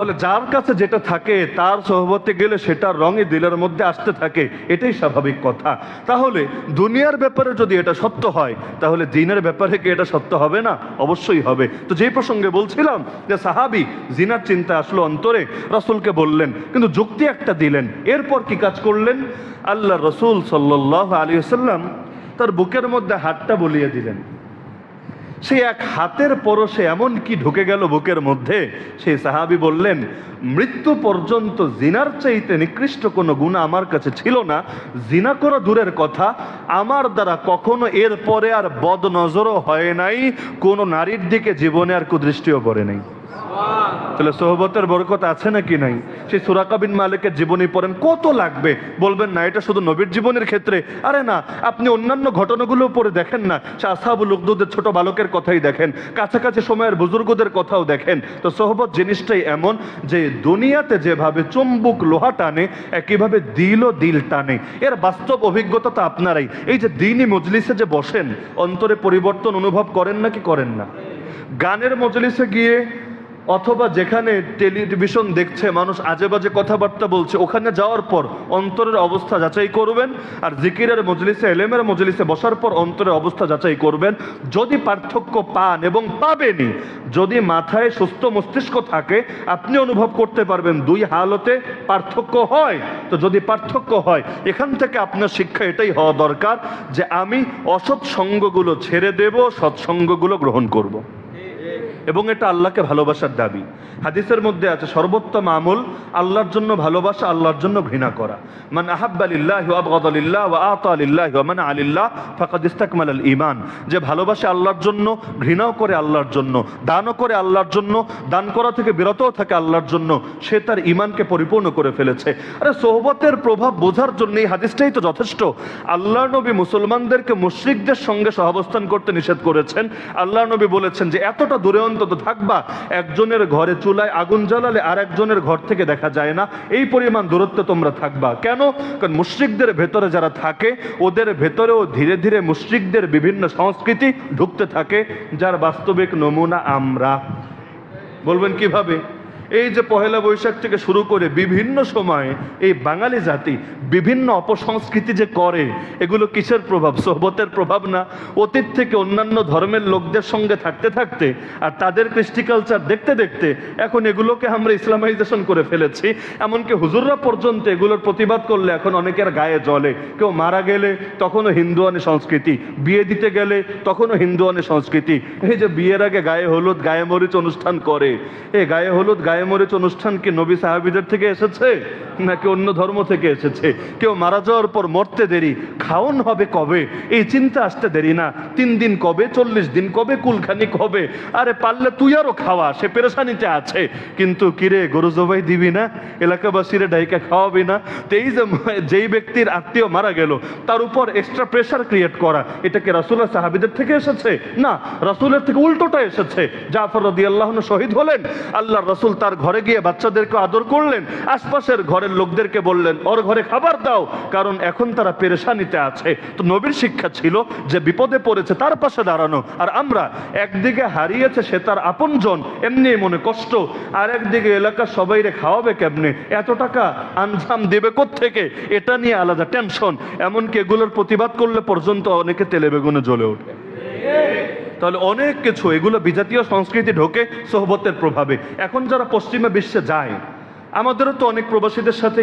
তাহলে যার কাছে যেটা থাকে তার সোহবতে গেলে সেটার রঙে দিলের মধ্যে আসতে থাকে, এটাই স্বাভাবিক কথা। তাহলে দুনিয়ার ব্যাপারে যদি এটা সত্য হয়, তাহলে দিনের ব্যাপারে কি এটা সত্য হবে না? অবশ্যই হবে। তো যেই প্রসঙ্গে বলছিলাম যে সাহাবী জিনার চিন্তা আসলো অন্তরে, রাসূলকে বললেন, কিন্তু যুক্তি একটা দিলেন। এরপর কি কাজ করলেন? আল্লাহ রসুল সাল্লাল্লাহু আলাইহি ওয়াসাল্লাম তার বুকের মধ্যে হাতটা বুলিয়ে দিলেন। সেই এক হাতের পরশে এমন কি ঢুকে গেল বুকের মধ্যে, সেই সাহাবী বললেন, মৃত্যু পর্যন্ত জিনার চাইতে নিকৃষ্ট কোনো গুনাহ আমার কাছে ছিল না। জিনা করা দূরের কথা, আমার দ্বারা কখনো এর পরে আর বদ নজরও হয় নাই, কোনো নারীর দিকে জীবনে আর কুদৃষ্টিও পড়ে নাই। তাহলে সোহবতের বরকত আছে নাকি নাই? সেই সুরাকা বিন মালিকের জীবনী পড়েন, কত লাগবে। বলবেন না এটা শুধু নবীর জীবনের ক্ষেত্রে, আরে না, আপনি অন্যান্য ঘটনাগুলো পড়ে দেখেন না, সে আসহাবুল উখদুদের ছোট বালকের কথাই দেখেন, কাছাকাছি সময়ের বুজুর্গদের কথাও দেখেন। তো সোহবত জিনিসটাই এমন যে দুনিয়াতে যেভাবে চুম্বক লোহা টানে, একইভাবে দিলও দিল টানে। এর বাস্তব অভিজ্ঞতা তো আপনারাই। এই যে দ্বীনি মজলিসে যে বসেন, অন্তরে পরিবর্তন অনুভব করেন নাকি করেন না? গানের মজলিসে গিয়ে অথবা যেখানে টেলিভিশন দেখছে মানুষ আজে বাজে কথাবার্তা বলছে, ওখানে যাওয়ার পর অন্তরের অবস্থা যাচাই করবেন। আর জিকিরের মজলিসে, এলেমের মজলিসে বসার পর অন্তরের অবস্থা যাচাই করবেন। যদি পার্থক্য পান, এবং পাবেনই, যদি মাথায় সুস্থ মস্তিষ্ক থাকে, আপনি অনুভব করতে পারবেন দুই হালতে পার্থক্য হয়। তো যদি পার্থক্য হয়, এখান থেকে আপনার শিক্ষা এটাই হওয়া দরকার যে আমি অসৎ সঙ্গগুলো ছেড়ে দেব, সৎসঙ্গগুলো গ্রহণ করব। এবং এটা আল্লাহকে ভালোবাসার দাবি। হাদিসের মধ্যে আছে সর্বোত্তম আমল আল্লাহর জন্য ভালোবাসা, আল্লাহর জন্য ঘৃণা করা। মান আহাব্বা লিল্লাহি ওয়া আবগাদা লিল্লাহি ওয়া আতা লিল্লাহি ওয়া মানা লিল্লাহ ফাকাদ ইসতাকমালাল ঈমান। যে ভালোবাসে আল্লাহর জন্য, ঘৃণাও করে আল্লাহর জন্য, দানও করে আল্লাহর জন্য, দান করা থেকে বিরতও থাকে আল্লাহর জন্য, সে তার ঈমানকে পরিপূর্ণ করে ফেলেছে। আরে সোহবতের প্রভাব বোঝার জন্য এই হাদিসটাই তো যথেষ্ট। আল্লাহর নবী মুসলমানদেরকে মুশরিকদের সঙ্গে সহাবস্থান করতে নিষেধ করেছেন। আল্লাহর নবী বলেছেন যে এতটা দূরে অন্তত থাকবা, একজনের ঘরে চুলায় আগুন জ্বালালে আর একজনের ঘর থেকে দেখা যায় না, এই পরিমাণ দূরত্বে তোমরা থাকবা। কেন? কারণ মুশরিকদের ভেতরে যারা থাকে, ওদের ভেতরেও ধীরে ধীরে মুশরিকদের বিভিন্ন সংস্কৃতি ঢুকতে থাকে, যার বাস্তবিক নমুনা আমরা। বলবেন কিভাবে? এই যে পহেলা বৈশাখ থেকে শুরু করে বিভিন্ন সময়ে এই বাঙালি জাতি বিভিন্ন অপসংস্কৃতি যে করে, এগুলো কিসের প্রভাব? সোহবতের প্রভাব না? অতীত থেকে অন্যান্য ধর্মের লোকদের সঙ্গে থাকতে থাকতে আর তাদের কৃষ্টি কালচার দেখতে দেখতে এখন এগুলোকে আমরা ইসলামাইজেশন করে ফেলেছি। এমনকি হুজুররা পর্যন্ত এগুলোর প্রতিবাদ করলে এখন অনেকের গায়ে জ্বলে। কেউ মারা গেলে তখনও হিন্দুয়ানি সংস্কৃতি, বিয়ে দিতে গেলে তখনও হিন্দুয়ানি সংস্কৃতি। এই যে বিয়ের আগে গায়ে হলুদ, গায়ে মরিচ অনুষ্ঠান করে, এই গায়ে হলুদ, গায়ে মরিচ অনুষ্ঠান কি নবী সাহাবীদের থেকে এসেছে নাকি অন্য ধর্ম থেকে এসেছে? কেউ মারা যাওয়ার পর মরতে দেরি, খাওন হবে কবে, এই চিন্তা আসতে দেরি না। 3 দিন কবে, 40 দিন কবে, কুলখানিক হবে। আরে পারলে তুই আরো খাওয়া, সে পেরেশানিতে আছে। কিন্তু কিরে, গরু জবাই দিবি না? এলাকাবাসীরে ডাইকা খাওয়াবি না? তো এই যে যেই ব্যক্তির আত্মীয় মারা গেল, তার উপর এক্সট্রা প্রেশার ক্রিয়েট করা, এটা কি রাসূলের সাহাবীদের থেকে এসেছে? না, রাসূলের থেকে উল্টোটা এসেছে। জাফর রাদিয়াল্লাহু আনহু শহীদ হলেন, আল্লাহর রাসূল তার ঘরে গিয়ে বাচ্চাদেরকে আদর করলেন, আশপাশের ঘরের লোকদেরকে বললেন ওর ঘরে খাবার দাও, কারণ এখন তারা পেরেশানিতে আছে। তো নবীর শিক্ষা ছিল যে বিপদে পড়েছে তার পাশে দাঁড়ানো। আর আমরা একদিকে হারিয়েছে সে তার আপনজন, এমনি মনে কষ্ট, আর একদিকে এলাকার সবাইরে খাওয়াবে কেমনে, এত টাকা আনজাম দেবে কোত্থেকে, এটা নিয়ে আলাদা টেনশন। এমনকি এগুলোর প্রতিবাদ করলে পর্যন্ত অনেকে তেলে বেগুনে জ্বলে ওঠে। তাহলে অনেক কিছু, এগুলো বিজাতীয় সংস্কৃতি ঢোকে সোহবতের প্রভাবে। এখন যারা পশ্চিমা বিশ্বে যায়, আমাদেরও তো অনেক প্রবাসীদের সাথে